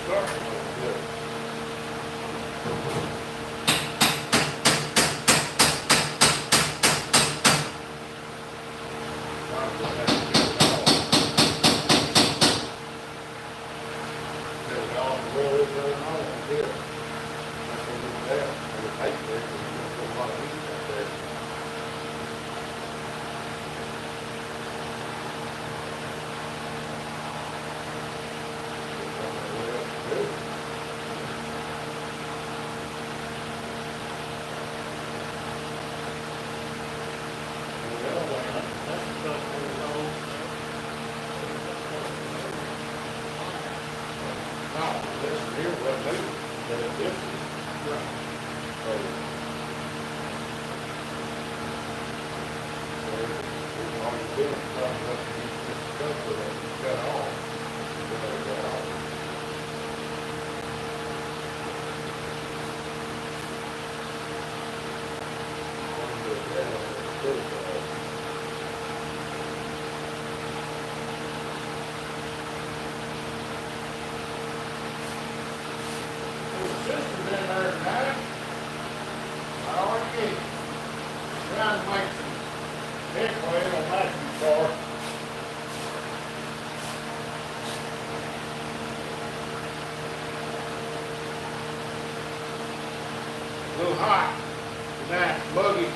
starting a little good. A little hot. Nice, muggy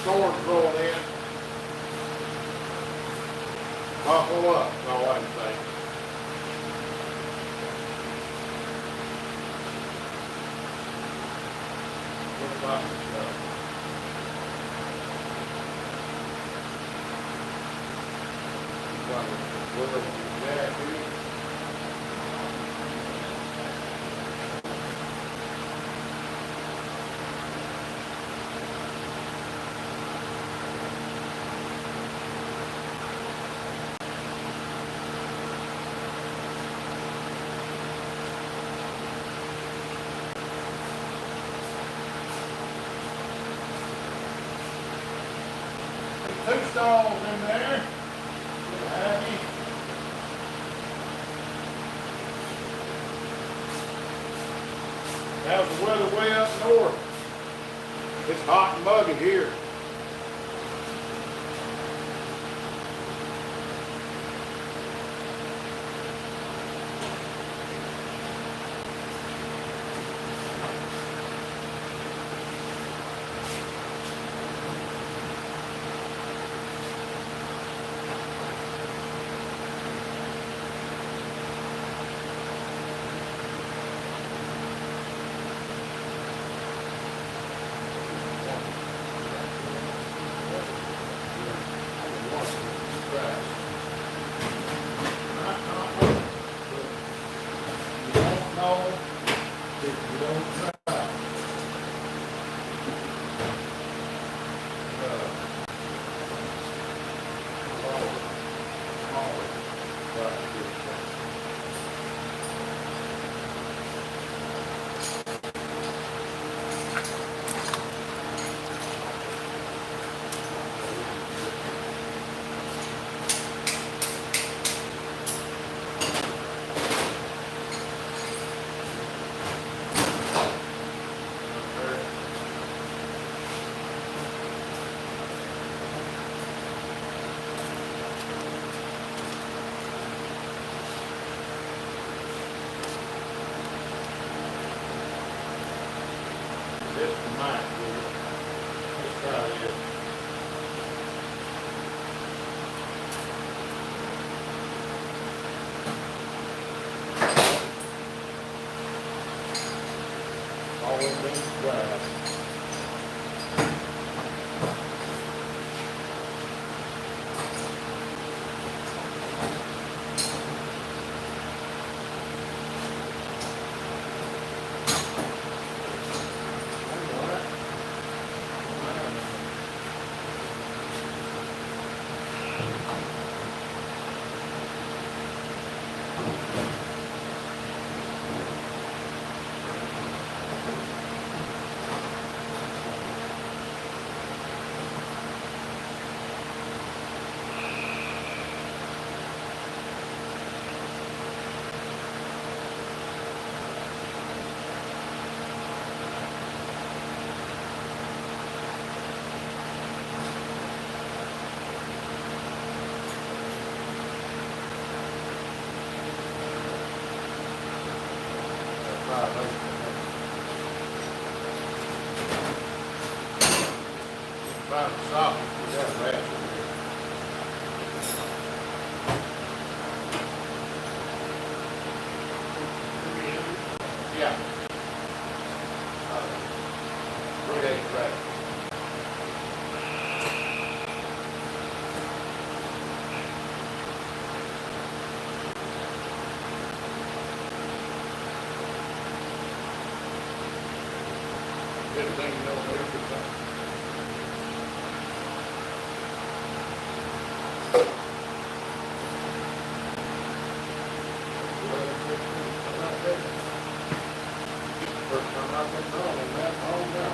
storm rolling in. Buckle up, is all I can say. Looks like stuff. Two stalls in there. Happy. How's the weather way up north? It's hot and muggy here. This might do it. Let's try this. Always been dry. Find the socket, we got a ratchet here. Yeah. 3/8 ratchet. Everything you know, everything. First time I've been wrong in that long now.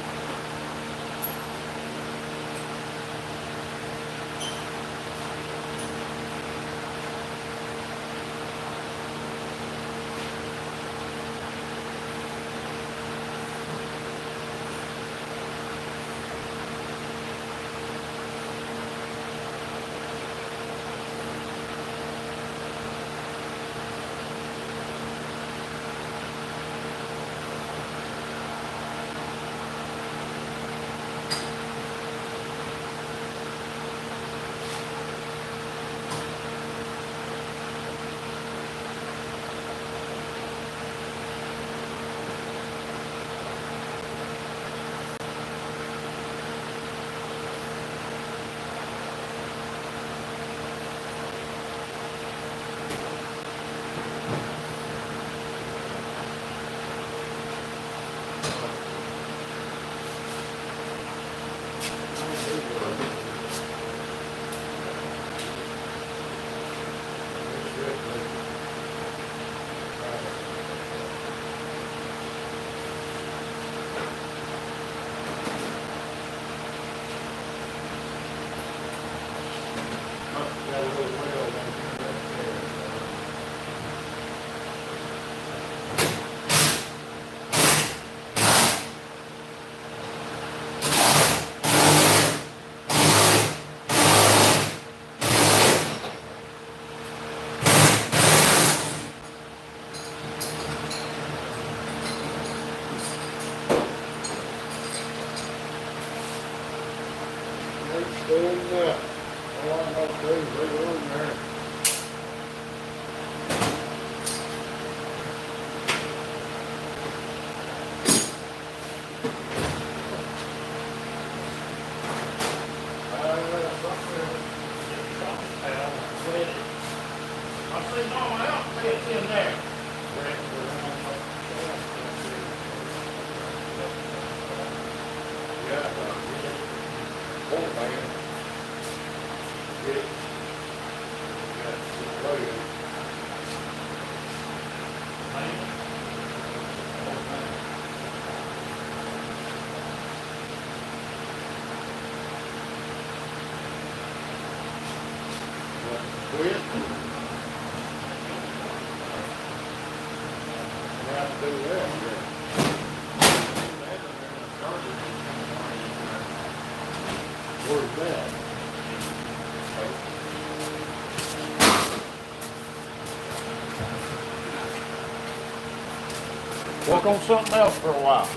Work on something else for a while.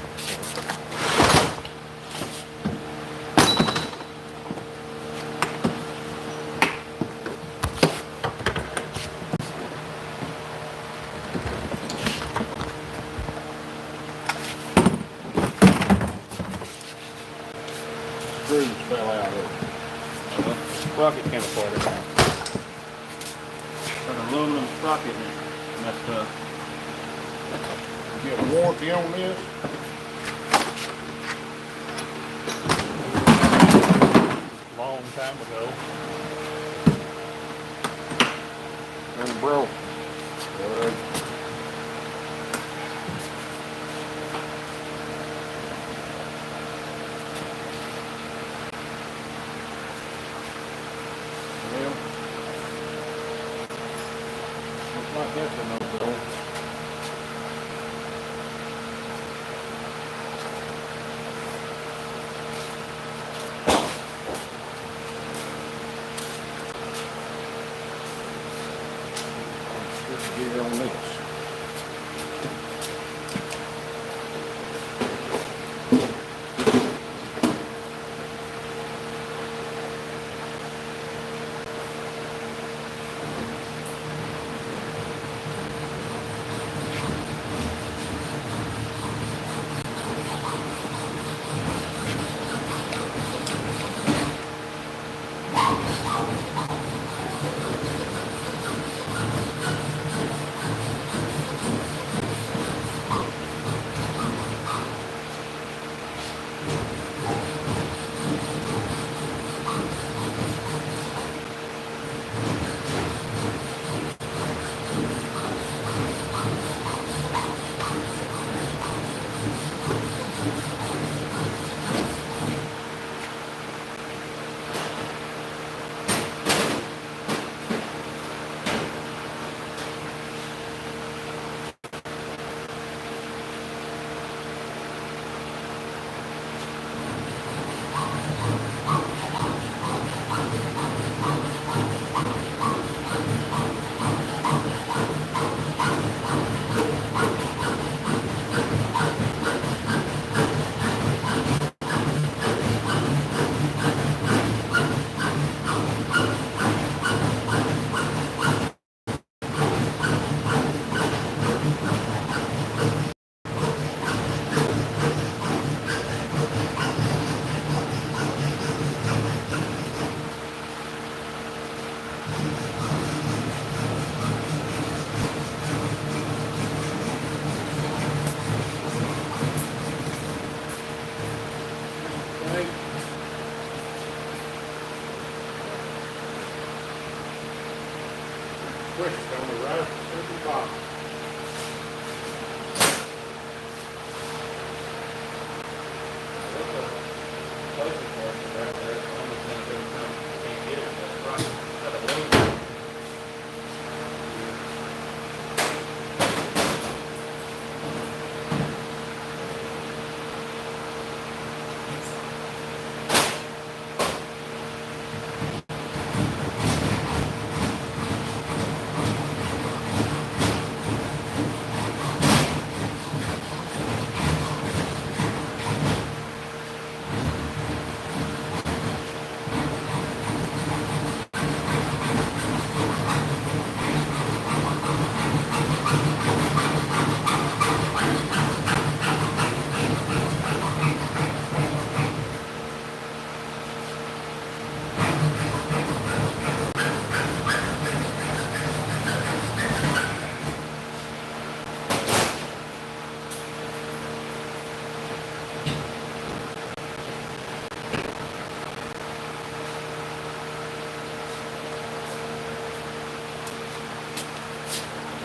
Screws fell out of it. Sprocket came apart. An aluminum sprocket messed up. Get a warranty on this? Long time ago. And broke. Well, looks like that's a no-go. Get on this.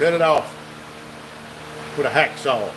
cut it off with a hacksaw.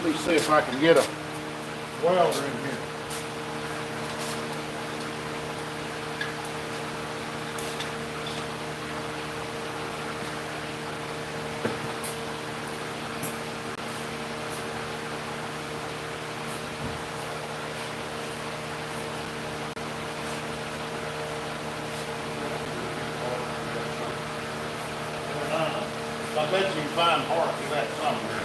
Let me see if I can get a welder in here. I bet you can find parts of that somewhere.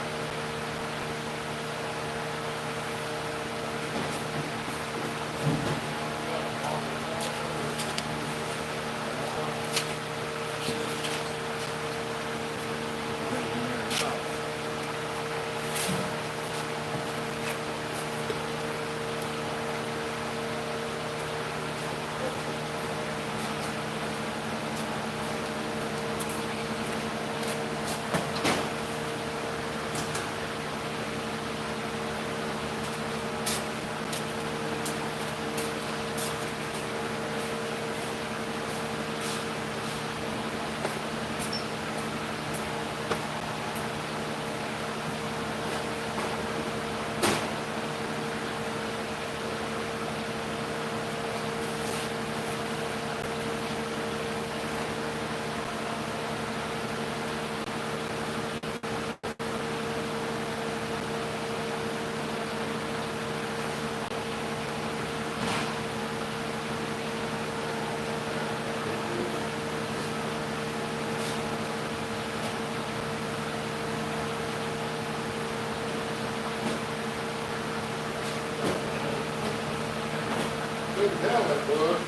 Couldn't tell it was.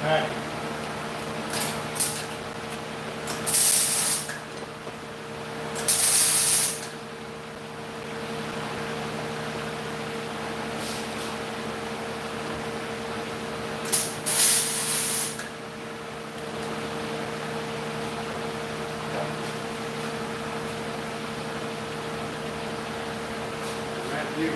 package. Matthew,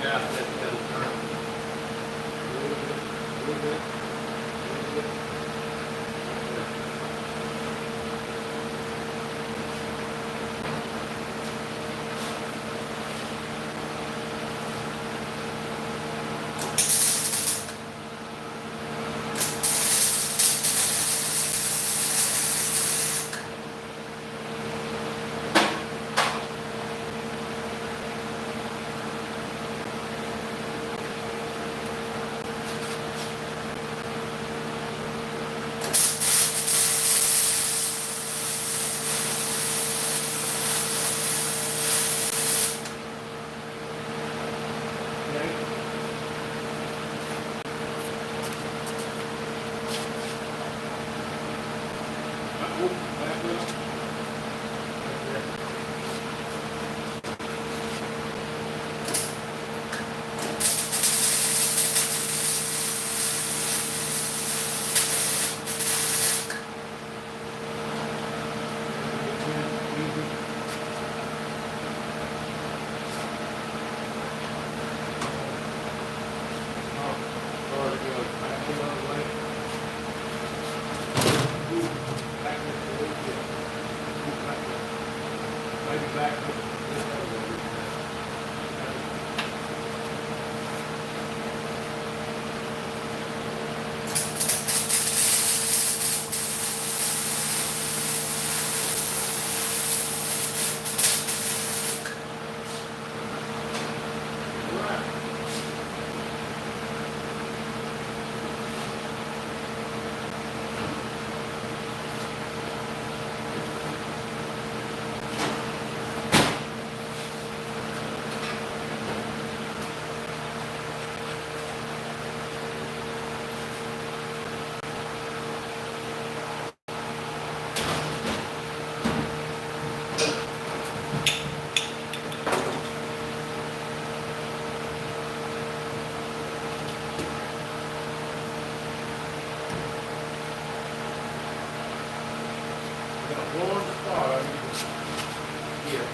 yeah, that's the other term. A little bit. Maybe back to this elevator. One spot I need to get.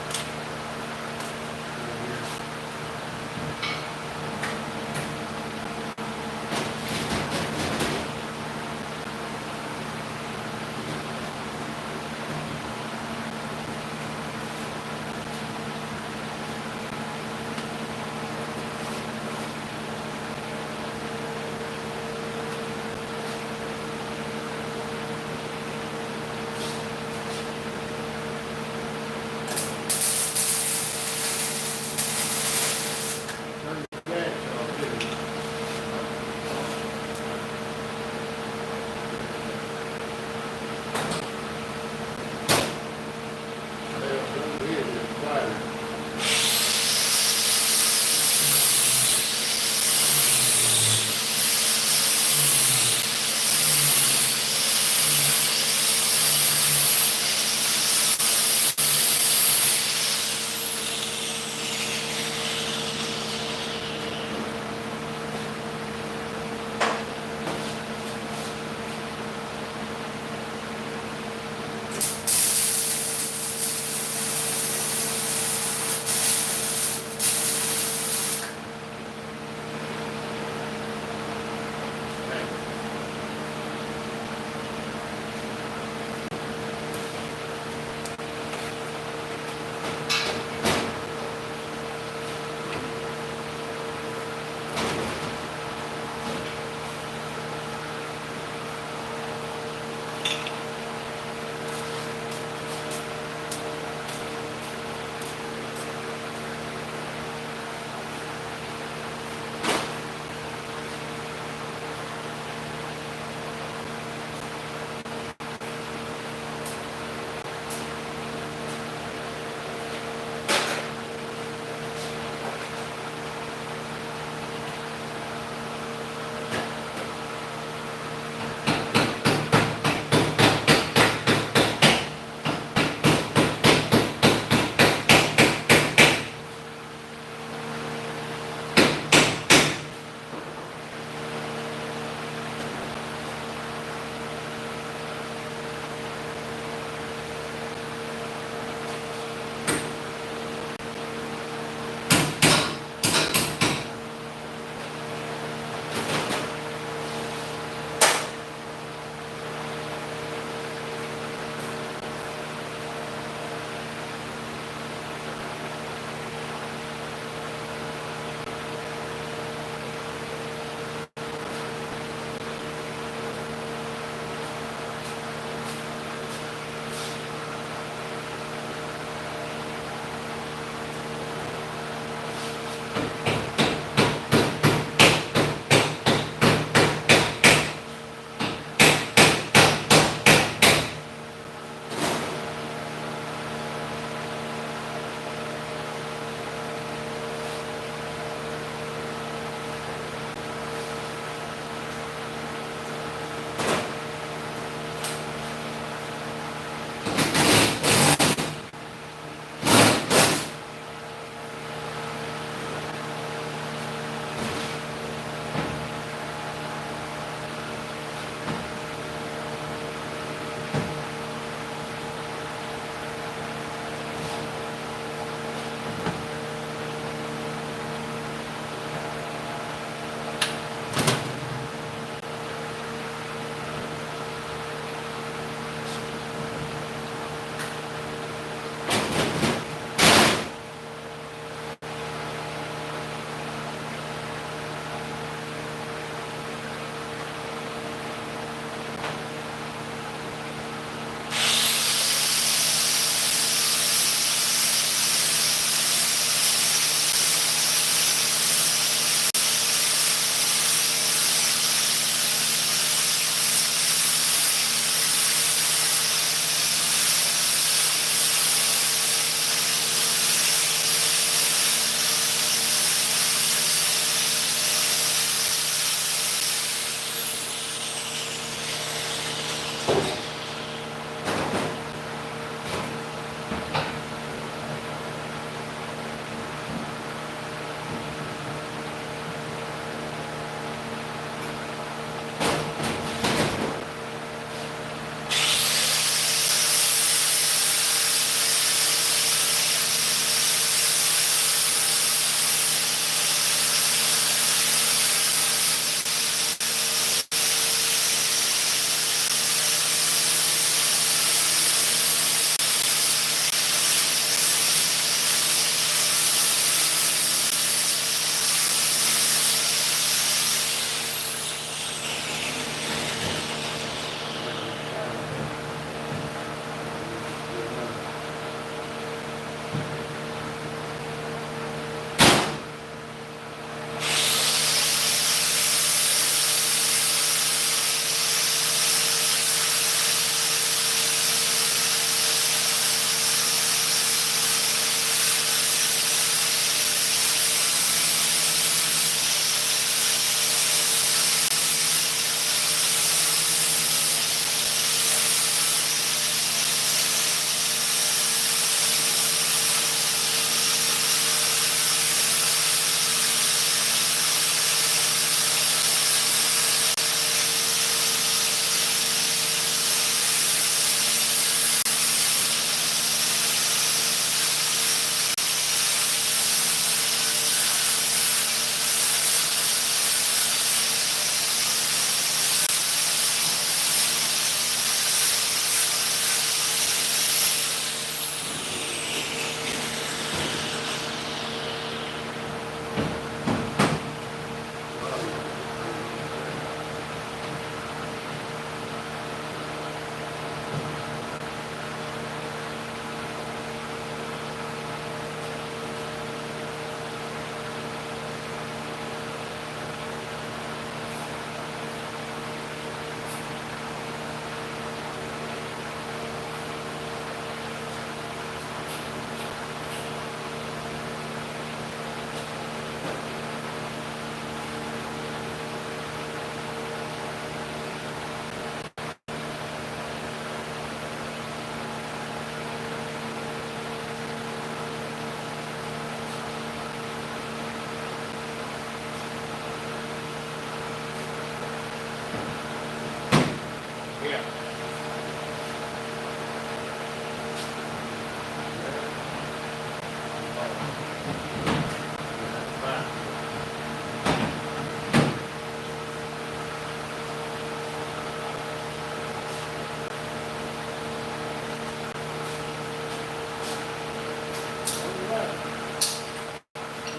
Yeah.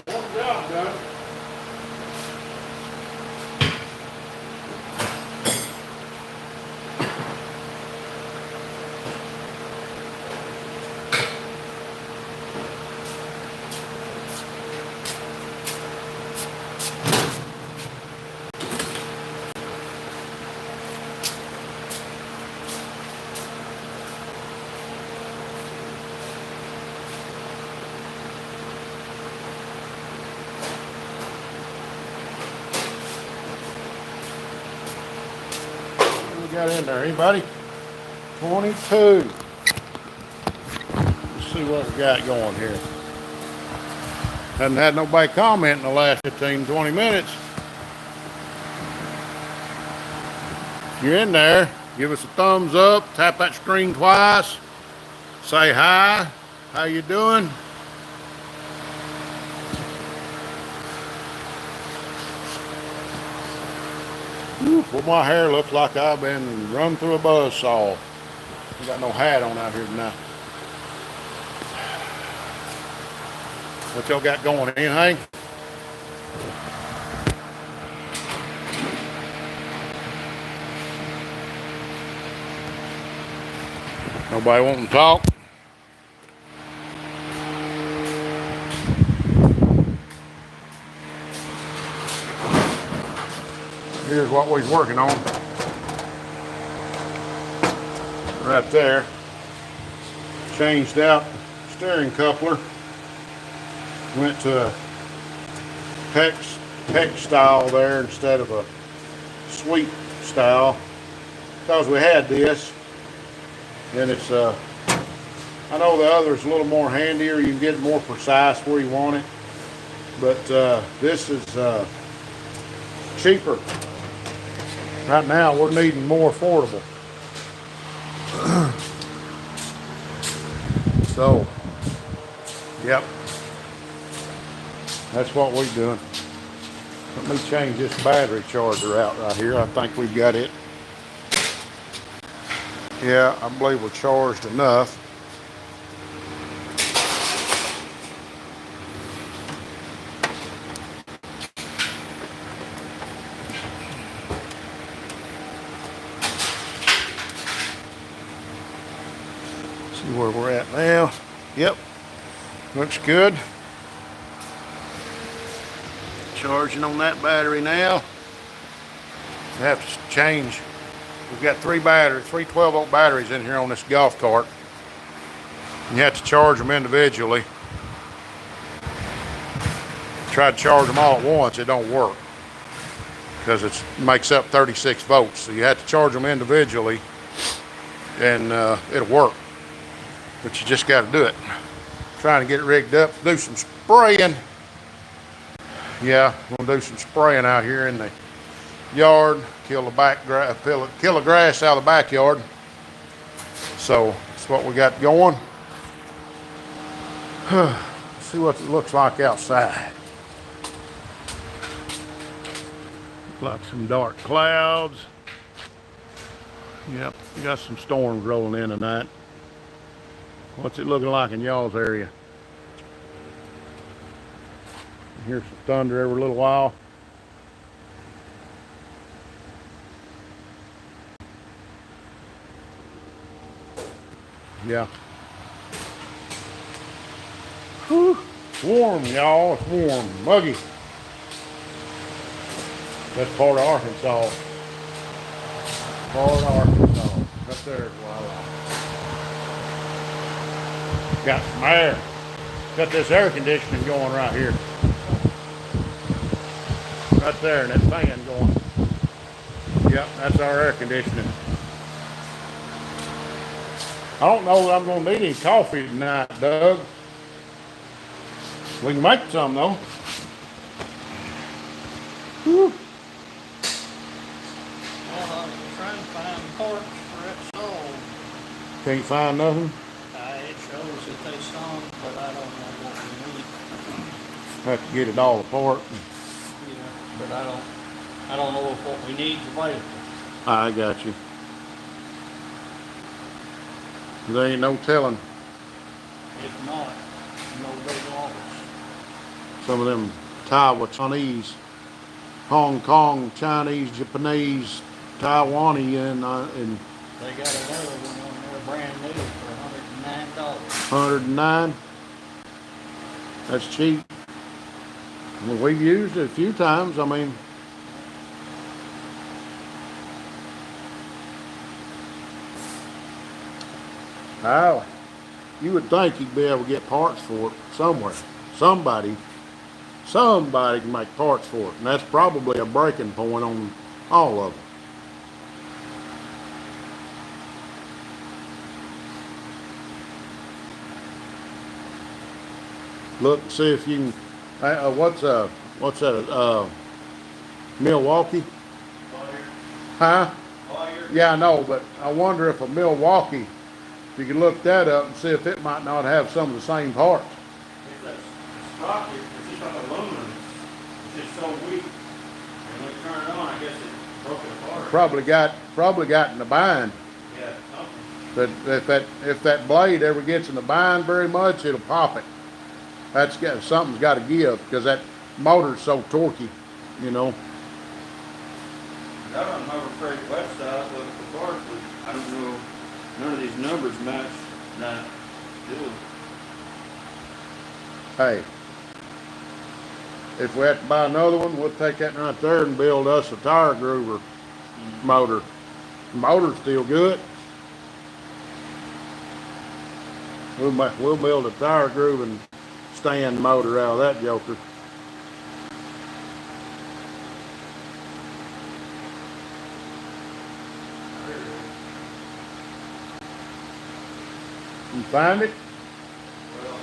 One job done. What we got in there? Anybody? 22. Let's see what we got going here. Hadn't had nobody comment in the last 15, 20 minutes. If you're in there, give us a thumbs up, tap that screen twice, say hi, how you doing? Well, my hair looks like I've been run through a buzzsaw. I got no hat on out here tonight. What y'all got going? Anything? Nobody wanting to talk? Here's what we're working on. Right there. Changed out steering coupler. Went to a hex style there instead of a sweep style. because we had this, and it's I know the other's a little more handier. You can get it more precise where you want it, but this is cheaper. Right now we're needing more affordable. So, yep, that's what we're doing. Let me change this battery charger out right here. I think we've got it. Yeah, I believe we're charged enough. See where we're at now. Yep, looks good. Charging on that battery now. We have to change. We've got three 12-volt batteries in here on this golf cart. You have to charge them individually. Try to charge them all at once, it don't work because it makes up 36 volts. So you have to charge them individually, and it'll work. But you just got to do it. Trying to get it rigged up, do some spraying. Yeah, we'll do some spraying out here in the yard, kill the grass out of the backyard. So that's what we got going. See what it looks like outside. Like some dark clouds. Yep, we got some storms rolling in tonight. What's it looking like in y'all's area? Here's some thunder every little while. Yeah. Whew. Warm, y'all. It's warm. Muggy. That's part of Arkansas. Part of Arkansas. Up there. Wow. Got some air. Got this air conditioning going right here. Right there, and that fan going. Yep, that's our air conditioning. I don't know that I'm going to need any coffee tonight, Doug. We can make some, though. Whew. Well, I'm trying to find parts for that song. Can't find nothing? It shows that they sung, but I don't know what we need. Have to get it all apart. Yeah, but I don't know if what we need is available. I got you. There ain't no telling. If not, no big offers. Some of them Taiwanese, Hong Kong, Chinese, Japanese, Taiwanese, and They got another one on there brand new for $109. 109. That's cheap. Well, we've used it a few times. I mean, how? You would think you'd be able to get parts for it somewhere. Somebody can make parts for it, and that's probably a breaking point on all of them. Look, see if you can. What's that? Milwaukee? Huh? Yeah, I know, but I wonder if a Milwaukee, if you could look that up and see if it might not have some of the same parts. If that's sprocket, it's just like aluminum. It's just so weak. And when you turn it on, I guess it broke it apart. Probably got in the bind. Yeah, something. But if that blade ever gets in the bind very much, it'll pop it. Something's got to give because that motor's so torquey, you know. I don't know if Craig website look for parts, but I don't know. None of these numbers match that deal. Hey, if we have to buy another one, we'll take that right there and build us a tire groover motor. The motor's still good. We'll build a tire grooving stand motor out of that joker. There it is. You find it? Well,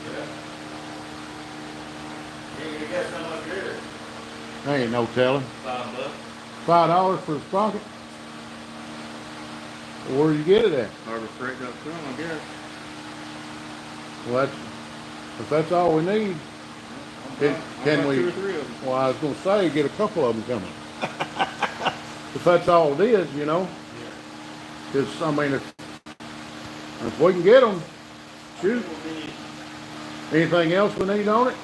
yeah. You ain't gonna guess how much it is. There ain't no telling. $5. $5 for the sprocket? Where you get it at? HarborFreight.com, I guess. Well, if that's all we need, can we? 2 or 3 of them. Well, I was gonna say, get a couple of them coming. If that's all it is, you know? Yeah. Because, I mean, if we can get them, shoot. We'll need, Anything else we need on it?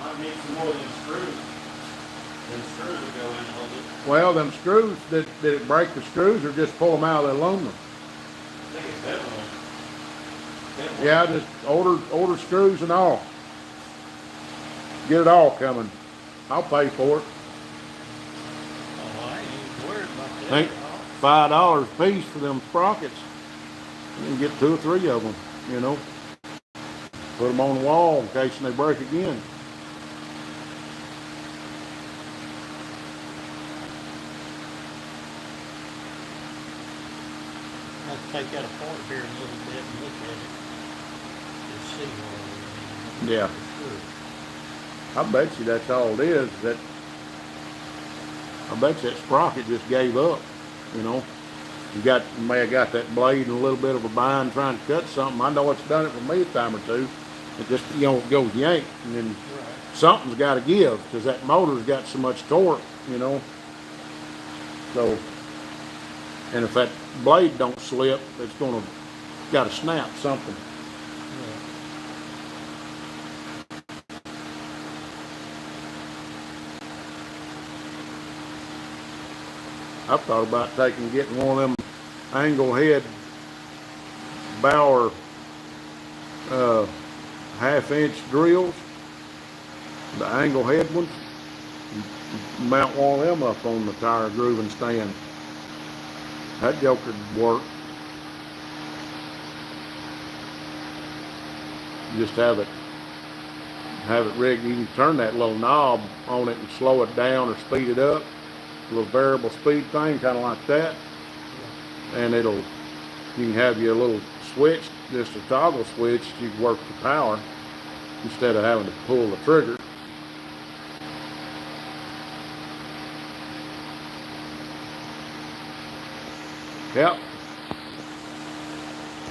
might need some more than screws. Them screws will go in and hold it. Well, them screws, did it break the screws or just pull them out of the aluminum? I think it's that one. Yeah, just order screws and all. Get it all coming. I'll pay for it. Oh, I ain't even worried about that. Ain't $5 a piece for them sprockets. You can get 2 or 3 of them, you know. Put them on the wall in case they break again. Let's take that apart here a little bit and look at it. Just see what we're in. Yeah. Sure. I bet you that's all it is. I bet you that sprocket just gave up, you know. You may have got that blade in a little bit of a bind trying to cut something. I know it's done it for me a time or two. It just, you know, it goes yank, and then something's got to give because that motor's got so much torque, you know. So, and if that blade don't slip, it's got to snap something. I've thought about getting one of them angle head Bauer 1/2-inch drills, the angle head ones. You mount one of them up on the tire grooving stand. That joker'd work. Just have it rigged. You can turn that little knob on it and slow it down or speed it up. A little variable speed thing, kind of like that. And you can have your little switch, just a toggle switch. You can work the power instead of having to pull the trigger. Yep.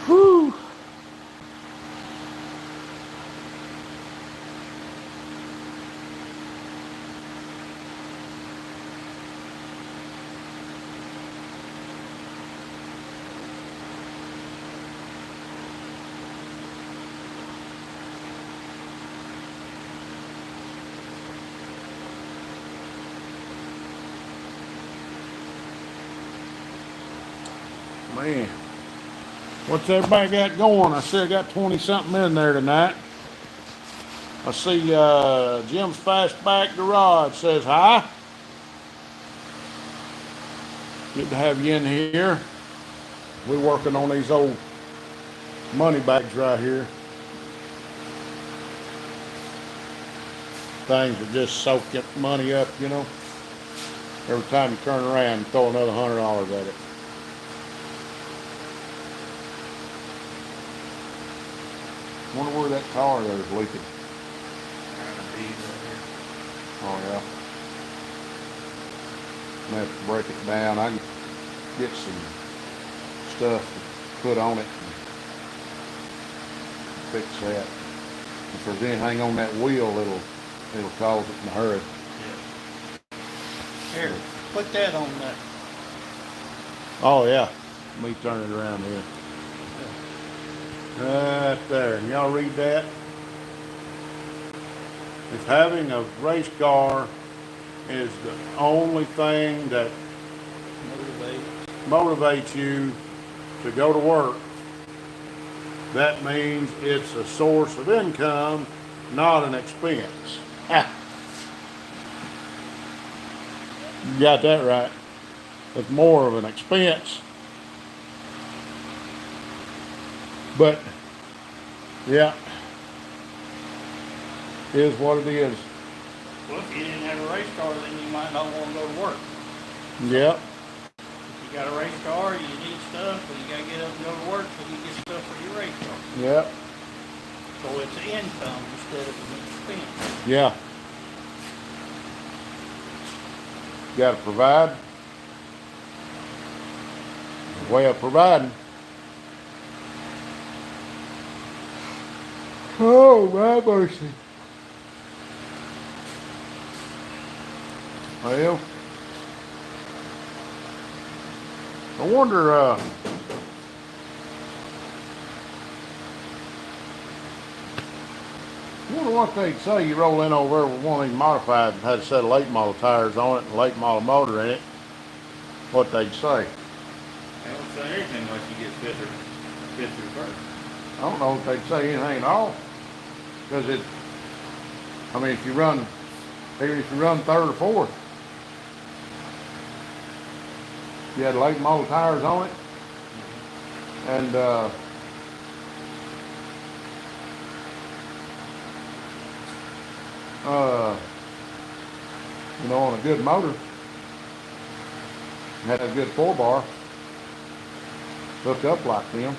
Whew. Man, what's everybody got going? I see I got 20-something in there tonight. I see Jim's Fastback Garage says hi. Good to have you in here. We're working on these old money bags right here. Things that just soak your money up, you know. Every time you turn around, throw another $100 at it. Wonder where that tar there is leaking. Oh yeah. I'm gonna have to break it down. I can get some stuff to put on it and fix that. If there's anything on that wheel, it'll cause it in a hurry. Here, put that on there. Oh yeah. Let me turn it around here. Right there. Can y'all read that? If having a race car is the only thing that motivates you to go to work, that means it's a source of income, not an expense. You got that right. It's more of an expense. But, yeah, is what it is. Well, if you didn't have a race car, then you might not want to go to work. Yep. If you got a race car, you need stuff, but you gotta get up and go to work so you get stuff for your race car. Yep. So it's an income instead of an expense. Yeah. Got to provide. Way of providing. Oh, my mercy. Well, I wonder, what they'd say. You roll in over there with one of these modified and had a set of late model tires on it and a late model motor in it. What they'd say. They don't say anything unless you get fit through first. I don't know if they'd say anything at all. Because it, I mean, even if you run third or fourth, you had late model tires on it, and you know, on a good motor, had a good 4-bar, hooked up like them.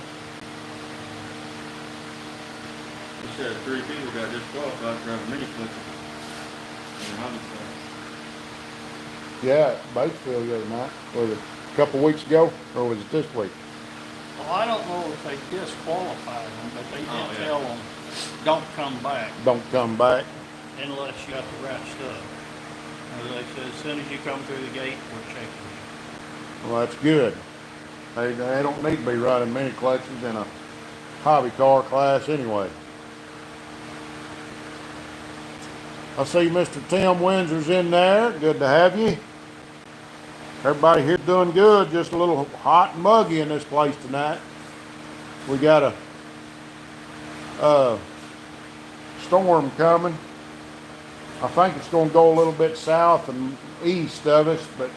He said 3 people got disqualified for having mini flippers in the Honda class. Yeah, at Batesville the other night. Was it a couple weeks ago, or was it this week? Well, I don't know if they disqualified them, but they did Oh, yeah. tell them, don't come back Don't come back. unless you got the right stuff. And they said, as soon as you come through the gate, we're checking you. Well, that's good. They don't need to be running mini clutches in a hobby car class anyway. I see Mr. Tim Windsor's in there. Good to have you. Everybody here doing good. Just a little hot and muggy in this place tonight. We got a storm coming. I think it's going to go a little bit south and east of us, but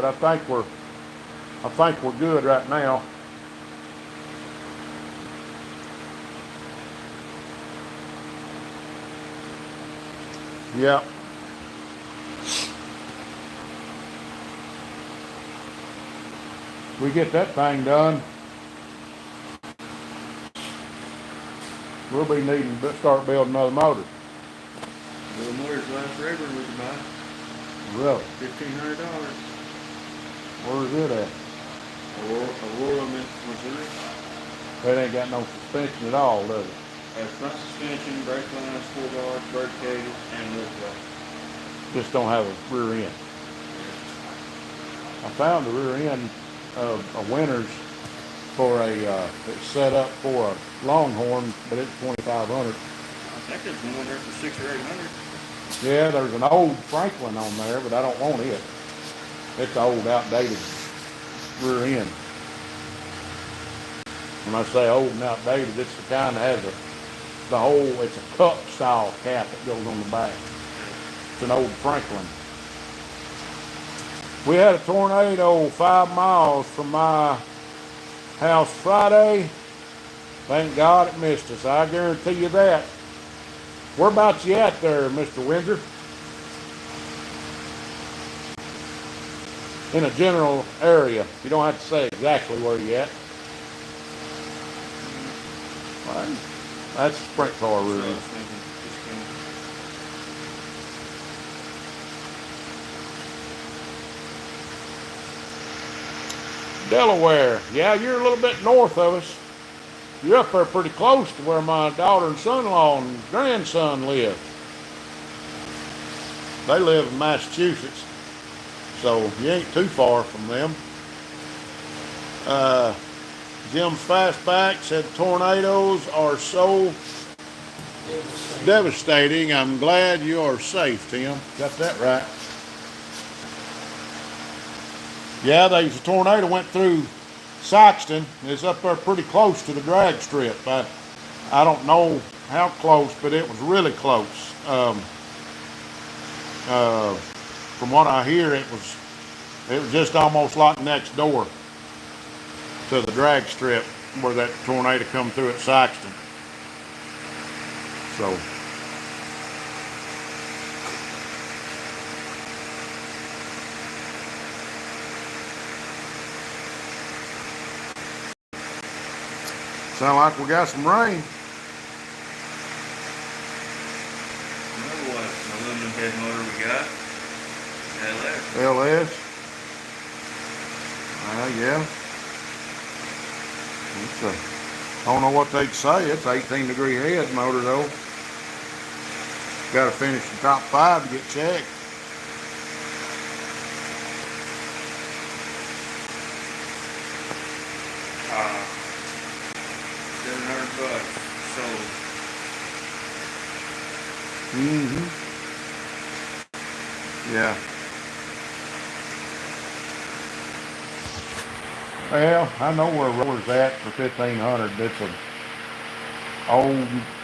I think we're good right now. Yep. We get that thing done, we'll be needing to start building another motor. The motors last forever we could buy. Really? $1,500. Where's it at? Aurora, Missouri. It ain't got no suspension at all, does it? Has front suspension, brake lines, 4 bars, bird cages, and lift well. Just don't have a rear end. I found the rear end of a Winters for it's set up for a Longhorn, but it's $2,500. I think there's one there for $600 or $800. Yeah, there's an old Franklin on there, but I don't want it. It's an old, outdated rear end. When I say old and outdated, it's the kind that has it's a cup style cap that goes on the back. It's an old Franklin. We had a tornado 5 miles from my house Friday. Thank God it missed us. I guarantee you that. Whereabouts you at there, Mr. Windsor? In a general area. You don't have to say exactly where you at. Right. That's a sprint car rear end. Delaware. Yeah, you're a little bit north of us. You're up there pretty close to where my daughter and son-in-law and grandson live. They live in Massachusetts, so you ain't too far from them. Jim's Fastback said tornadoes are so devastating. I'm glad you are safe, Tim. Got that right. Yeah, there's a tornado went through Saxton. It's up there pretty close to the drag strip. I don't know how close, but it was really close. From what I hear, it was just almost like next door to the drag strip where that tornado come through at Saxton. So Sound like we got some rain. Remember what aluminum head motor we got? LS. LS. Yeah. I don't know what they'd say. It's 18-degree head motor though. Got to finish the top 5 to get checked. $700 sold. Yeah. Well, I know where Roller's at for 1,500. It's a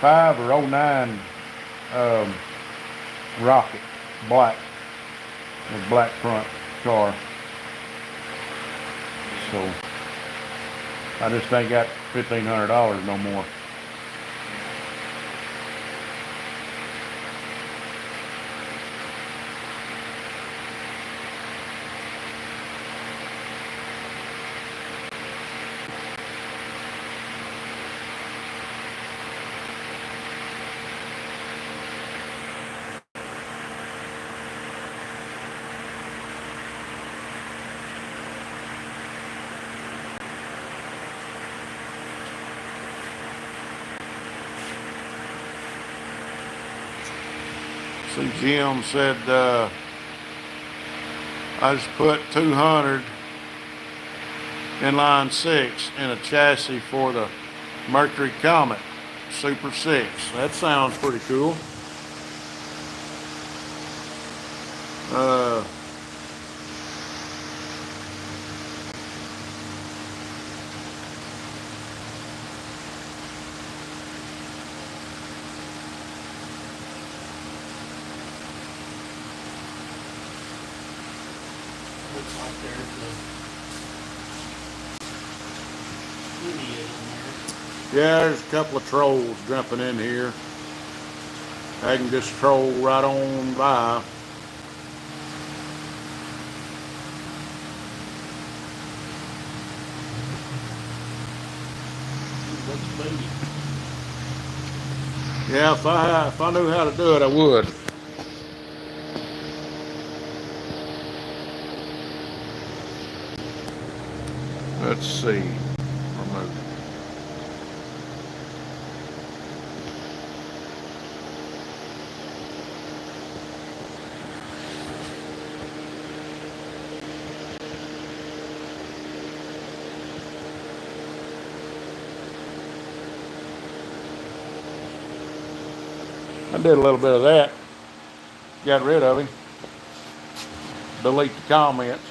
05 or 09 Rocket, black, with black front car. So I just ain't got $1,500 no more. See, Jim said, I just put 200 in line 6 in a chassis for the Mercury Comet Super 6. That sounds pretty cool. Looks like there's a idiot in Yeah, there's a couple of trolls jumping in here. I can just troll right on by. there. Looks booty. Yeah, if I knew how to do it, I would. Let's see. Remove. I did a little bit of that. Got rid of him. Delete the comments.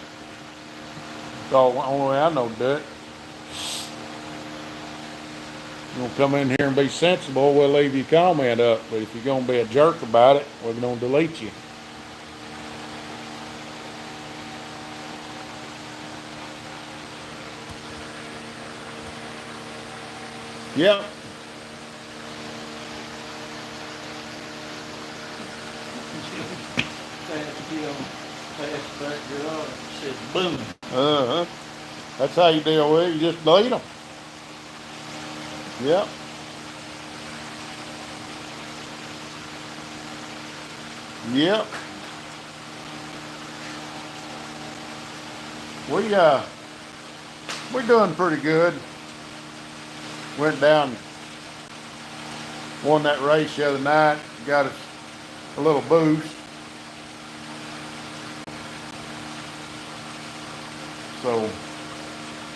So the only way I know to do it. You're gonna come in here and be sensible, we'll leave your comment up. But if you're gonna be a jerk about it, we're gonna delete you. Yep. Fast back garage, it says boom. Uh-huh. That's how you deal with it. You just delete them. Yep. Yep. We're doing pretty good. Went down, won that race the other night, got us a little boost. So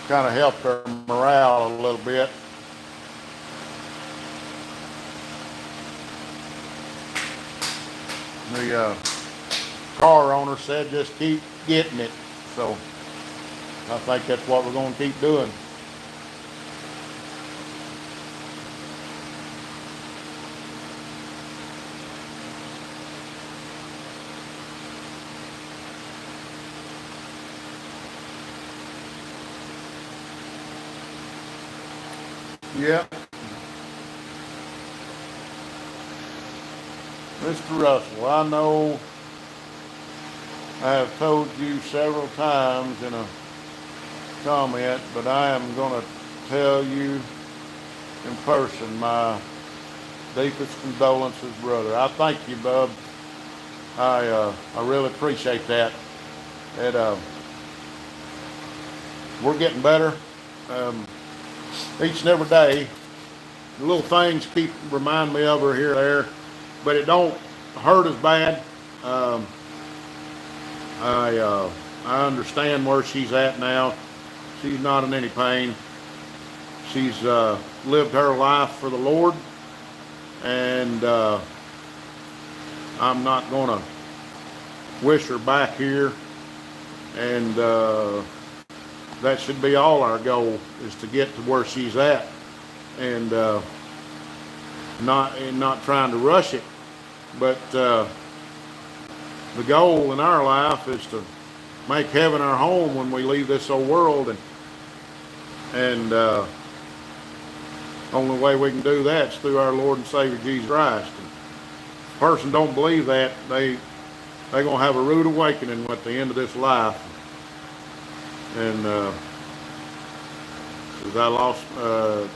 kind of helped our morale a little bit. The car owner said just keep getting it. So I think that's what we're going to keep doing. Yeah. Mr. Russell, I know I have told you several times in a comment, but I am going to tell you in person. My deepest condolences, brother. I thank you, bub. I really appreciate that. It, we're getting better each and every day. The little things keep remind me of her here and there, but it don't hurt as bad. Um, I understand where she's at now. She's not in any pain. She's lived her life for the Lord, and I'm not gonna wish her back here. And that should be all our goal, is to get to where she's at, and not trying to rush it, but the goal in our life is to make heaven our home when we leave this old world, and only way we can do that is through our Lord and Savior Jesus Christ. And if a person don't believe that, they're gonna have a rude awakening at the end of this life. And as I lost,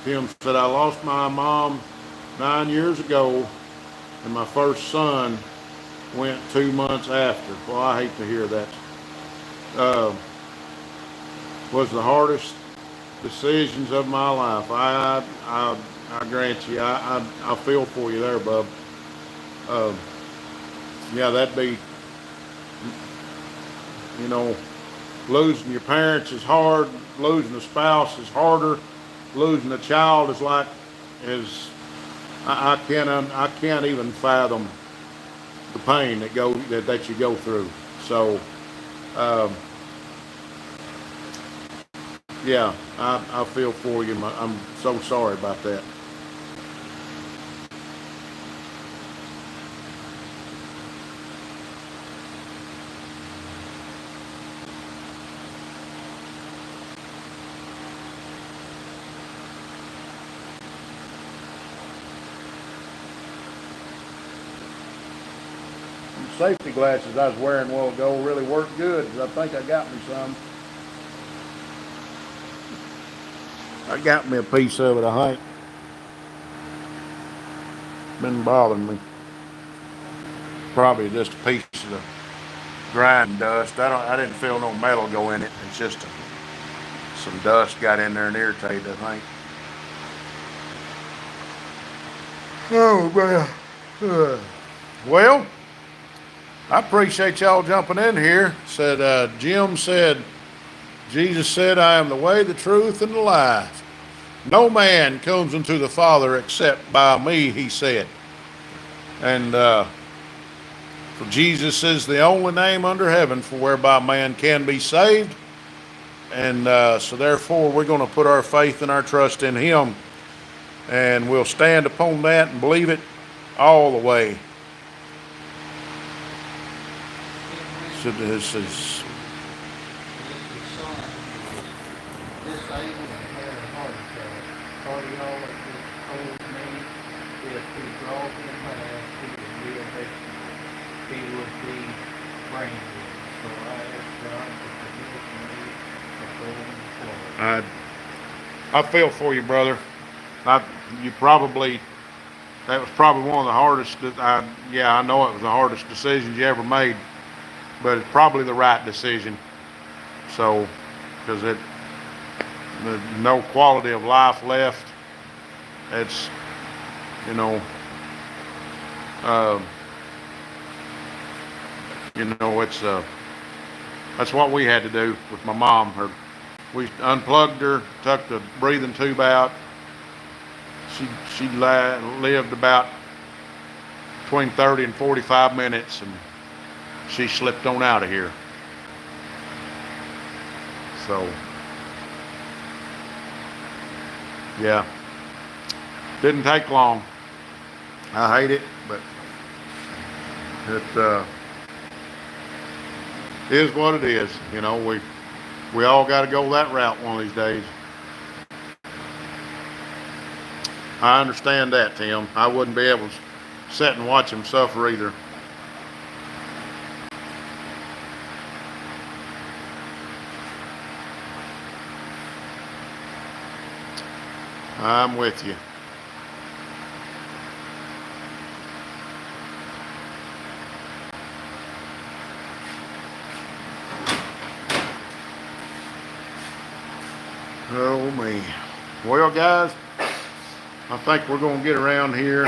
Tim said, I lost my mom 9 years ago, and my first son went 2 months after. Well, I hate to hear that. Was the hardest decisions of my life. I grant you, I feel for you there, bub. Yeah, that'd be, you know, losing your parents is hard. Losing a spouse is harder. Losing a child is like, I can't even fathom the pain that you go through. So, yeah, I feel for you. I'm so sorry about that. Safety glasses I was wearing a while ago really worked good, 'cause I think I got me some. I got me a piece of it, I think. Been bothering me. Probably just a piece of the grind dust. I didn't feel no metal go in it. It's just some dust got in there and irritated, I think. Oh man. Well, I appreciate y'all jumping in here. Said Jim said, Jesus said, I am the way, the truth, and the life. No man comes unto the Father except by me, he said. And for Jesus is the only name under heaven for whereby man can be saved. And so therefore we're going to put our faith and our trust in him. And we'll stand upon that and believe it all the way. So this is Disabled and had a heart attack. Cardiologist told me if he draws him back, he would be a vegetable. He would be brain dead. So I asked God to forgive me for going forward. I feel for you, brother. That was probably one of the hardest. I know it was the hardest decisions you ever made, but it's probably the right decision. So, because there's no quality of life left. It's, you know, it's that's what we had to do with my mom. We unplugged her, took the breathing tube out. She lived about between 30 and 45 minutes, and she slipped on out of here. So, yeah, didn't take long. I hate it, but it is what it is. You know, we all got to go that route one of these days. I understand that, Tim. I wouldn't be able to sit and watch him suffer either. I'm with you. Oh me. Well guys, I think we're gonna get around here.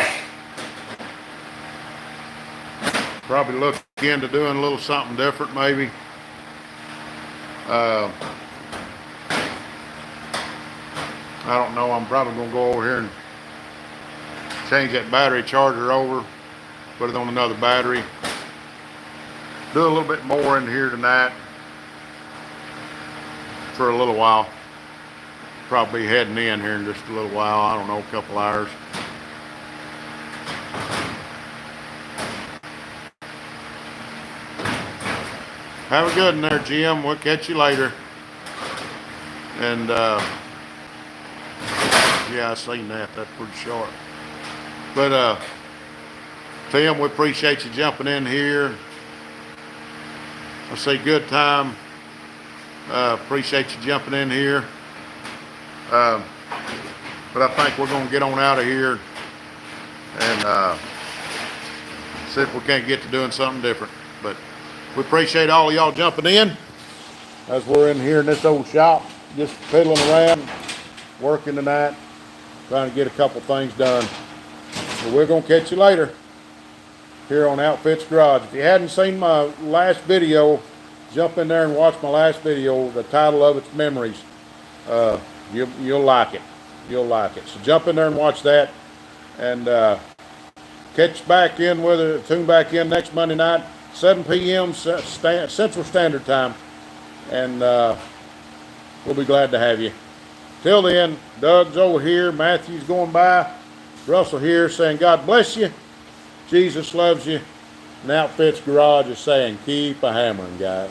Probably look into doing a little something different maybe. I don't know, I'm probably gonna go over here and change that battery charger over, put it on another battery. Do a little bit more in here tonight for a little while. Probably heading in here in just a little while, I don't know, a couple hours. Have a good one there, Jim. We'll catch you later. And yeah, I seen that. That's pretty short. But Tim, we appreciate you jumping in here. I say good time. Appreciate you jumping in here. But I think we're gonna get on out of here and see if we can't get to doing something different. But we appreciate all of y'all jumping in as we're in here in this old shop, just fiddling around, working tonight, trying to get a couple things done. So we're gonna catch you later here on Outfits Garage. If you hadn't seen my last video, jump in there and watch my last video. The title of it's Memories. You'll like it. You'll like it. So jump in there and watch that, and catch back in with it. Tune back in next Monday night, 7 p.m. Central Standard Time, and we'll be glad to have you. Till then, Doug's over here, Matthew's going by, Russell here saying God bless you, Jesus loves you, and Outfits Garage is saying keep a hammering, guys.